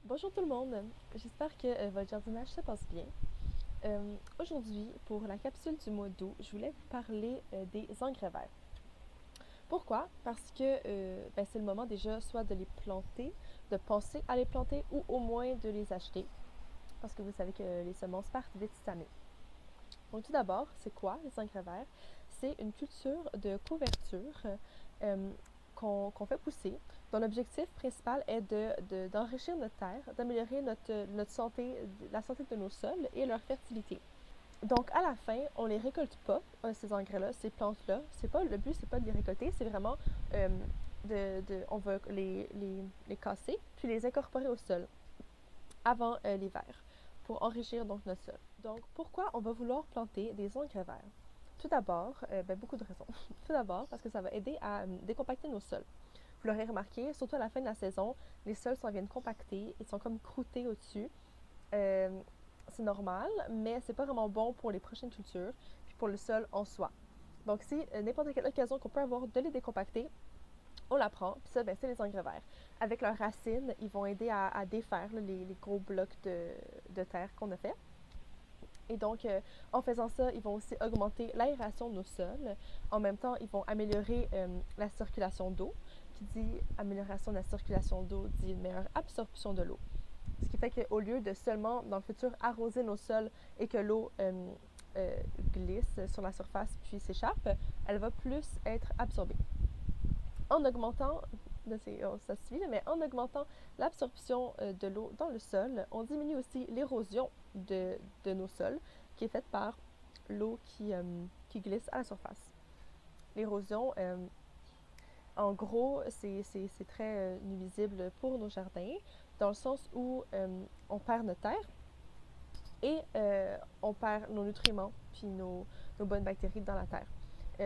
Bonjour tout le monde, j'espère que votre jardinage se passe bien. Aujourd'hui, pour la capsule du mois d'août, je voulais vous parler des engrais verts. Pourquoi? Parce que c'est le moment déjà soit de les planter, de penser à les planter ou au moins de les acheter. Parce que vous savez que les semences partent vite cette année. Donc tout d'abord, c'est quoi les engrais verts? C'est une culture de couverture euh, qu'on fait pousser, dont l'objectif principal est d'enrichir notre terre, d'améliorer notre santé, la santé de nos sols et leur fertilité. Donc à la fin, on les récolte pas, ces engrais-là, ces plantes-là. Le but, c'est pas de les récolter, c'est vraiment euh, on va les casser, puis les incorporer au sol avant l'hiver pour enrichir donc notre sol. Donc, pourquoi on va vouloir planter des engrais verts? Tout d'abord, beaucoup de raisons. Tout d'abord, parce que ça va aider à décompacter nos sols. Vous l'aurez remarqué, surtout à la fin de la saison, les sols s'en viennent compacter, ils sont comme croûtés au-dessus. Euh, c'est normal, mais c'est pas vraiment bon pour les prochaines cultures, puis pour le sol en soi. Donc, si n'importe quelle occasion qu'on peut avoir de les décompacter, on la prend, puis ça, c'est les engrais verts. Avec leurs racines, ils vont aider à défaire là, les gros blocs de terre qu'on a fait. Et donc, en faisant ça, ils vont aussi augmenter l'aération de nos sols. En même temps, ils vont améliorer la circulation d'eau. Qui dit amélioration de la circulation d'eau dit une meilleure absorption de l'eau. Ce qui fait qu'au lieu de seulement, dans le futur, arroser nos sols et que l'eau glisse sur la surface puis s'échappe, elle va plus être absorbée. En augmentant, ça se suit, mais en augmentant l'absorption de l'eau dans le sol, on diminue aussi l'érosion de nos sols, qui est faite par l'eau qui glisse à la surface. L'érosion, en gros, c'est très nuisible pour nos jardins, dans le sens où on perd notre terre et on perd nos nutriments, puis nos bonnes bactéries dans la terre.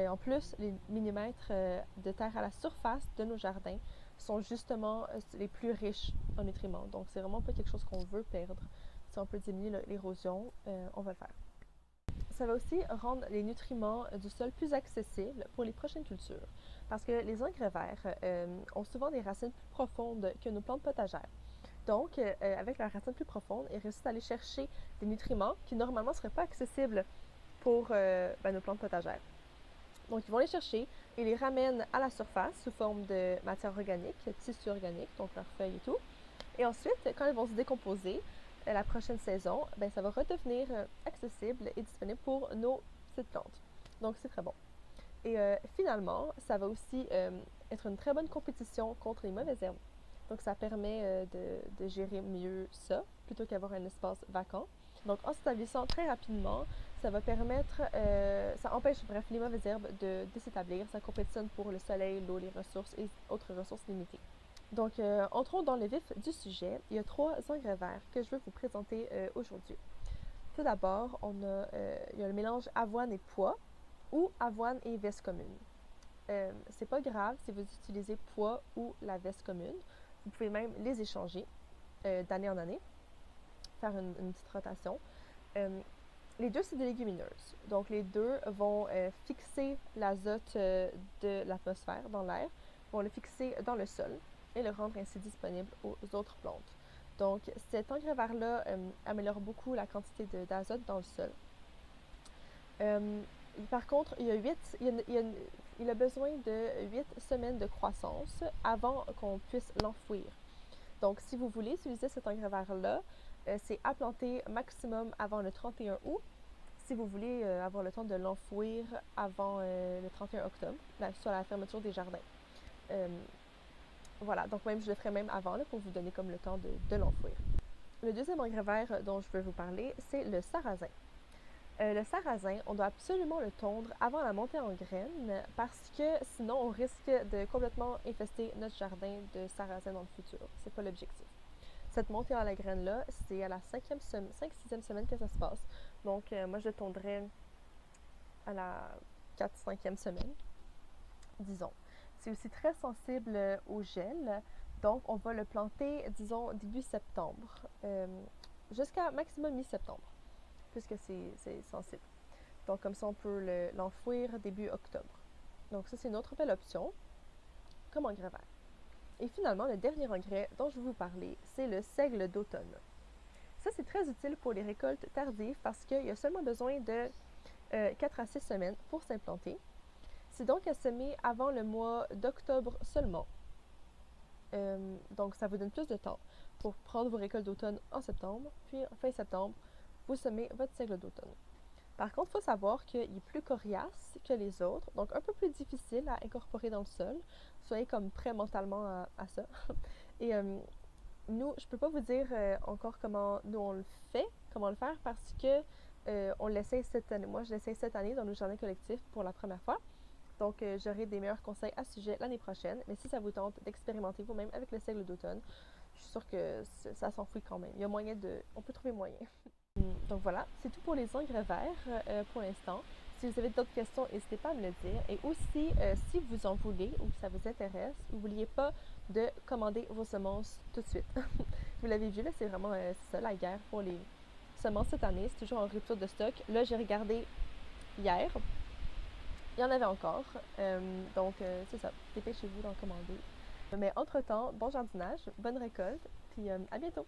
En plus, les millimètres de terre à la surface de nos jardins sont justement les plus riches en nutriments. Donc, c'est vraiment pas quelque chose qu'on veut perdre. Si on peut diminuer l'érosion, on va le faire. Ça va aussi rendre les nutriments du sol plus accessibles pour les prochaines cultures. Parce que les engrais verts ont souvent des racines plus profondes que nos plantes potagères. Donc, avec leurs racines plus profondes, ils réussissent à aller chercher des nutriments qui normalement ne seraient pas accessibles pour nos plantes potagères. Donc, ils vont les chercher et les ramènent à la surface sous forme de matière organique, tissu organique, donc leurs feuilles et tout. Et ensuite, quand elles vont se décomposer, la prochaine saison, ça va redevenir accessible et disponible pour nos petites plantes. Donc, c'est très bon. Et finalement, ça va aussi être une très bonne compétition contre les mauvaises herbes. Donc, ça permet de gérer mieux ça, plutôt qu'avoir un espace vacant. Donc, en s'établissant très rapidement, ça va permettre, ça empêche, bref, les mauvaises herbes de s'établir. Ça compétitionne pour le soleil, l'eau, les ressources et autres ressources limitées. Donc, entrons dans le vif du sujet. Il y a 3 engrais verts que je veux vous présenter aujourd'hui. Tout d'abord, il y a le mélange avoine et pois ou avoine et veste commune. C'est pas grave si vous utilisez pois ou la veste commune. Vous pouvez même les échanger d'année en année, faire une petite rotation. Les deux, c'est des légumineuses. Donc, les deux vont fixer l'azote de l'atmosphère dans l'air, vont le fixer dans le sol et le rendre ainsi disponible aux autres plantes. Donc, cet engrais vert-là améliore beaucoup la quantité d'azote dans le sol. Euh, Par contre, il a besoin de 8 semaines de croissance avant qu'on puisse l'enfouir. Donc, si vous voulez utiliser cet engrais vert-là, c'est à planter maximum avant le 31 août. Si vous voulez avoir le temps de l'enfouir avant le 31 octobre, soit la fermeture des jardins. Euh, voilà, donc même je le ferai même avant là, pour vous donner comme le temps de l'enfouir. Le deuxième engrais vert dont je veux vous parler, c'est le sarrasin. Le sarrasin, on doit absolument le tondre avant la montée en graines parce que sinon on risque de complètement infester notre jardin de sarrasin dans le futur. C'est pas l'objectif. Cette montée à la graine-là, c'est à la 5e semaine que ça se passe. Donc, moi, je le tondrais à la 4-5e semaine, disons. C'est aussi très sensible au gel, donc on va le planter, disons, début septembre, jusqu'à maximum mi-septembre, puisque c'est sensible. Donc, comme ça, on peut l'enfouir début octobre. Donc, ça, c'est une autre belle option, comme engrais vert. Et finalement, le dernier engrais dont je vais vous parler, c'est le seigle d'automne. Ça, c'est très utile pour les récoltes tardives parce qu'il y a seulement besoin de 4 à 6 semaines pour s'implanter. C'est donc à semer avant le mois d'octobre seulement. Donc, ça vous donne plus de temps pour prendre vos récoltes d'automne en septembre, puis en fin septembre, vous semez votre seigle d'automne. Par contre, il faut savoir qu'il est plus coriace que les autres, donc un peu plus difficile à incorporer dans le sol. Soyez comme prêt mentalement à ça. Et nous, je peux pas vous dire encore comment nous on le fait, comment le faire, parce que on l'essaye cette année. Moi, je l'essaye cette année dans nos jardins collectifs pour la première fois. Donc, j'aurai des meilleurs conseils à ce sujet l'année prochaine. Mais si ça vous tente d'expérimenter vous-même avec le seigle d'automne, je suis sûre que ça s'enfuit quand même. Il y a moyen de... On peut trouver moyen. Donc voilà, c'est tout pour les engrais verts pour l'instant. Si vous avez d'autres questions, n'hésitez pas à me le dire. Et aussi, si vous en voulez ou que ça vous intéresse, n'oubliez pas de commander vos semences tout de suite. Vous l'avez vu, là, c'est vraiment ça la guerre pour les semences cette année. C'est toujours en rupture de stock. Là, j'ai regardé hier. Il y en avait encore. Donc, c'est ça. Dépêchez-vous d'en commander. Mais entre-temps, bon jardinage, bonne récolte, puis à bientôt!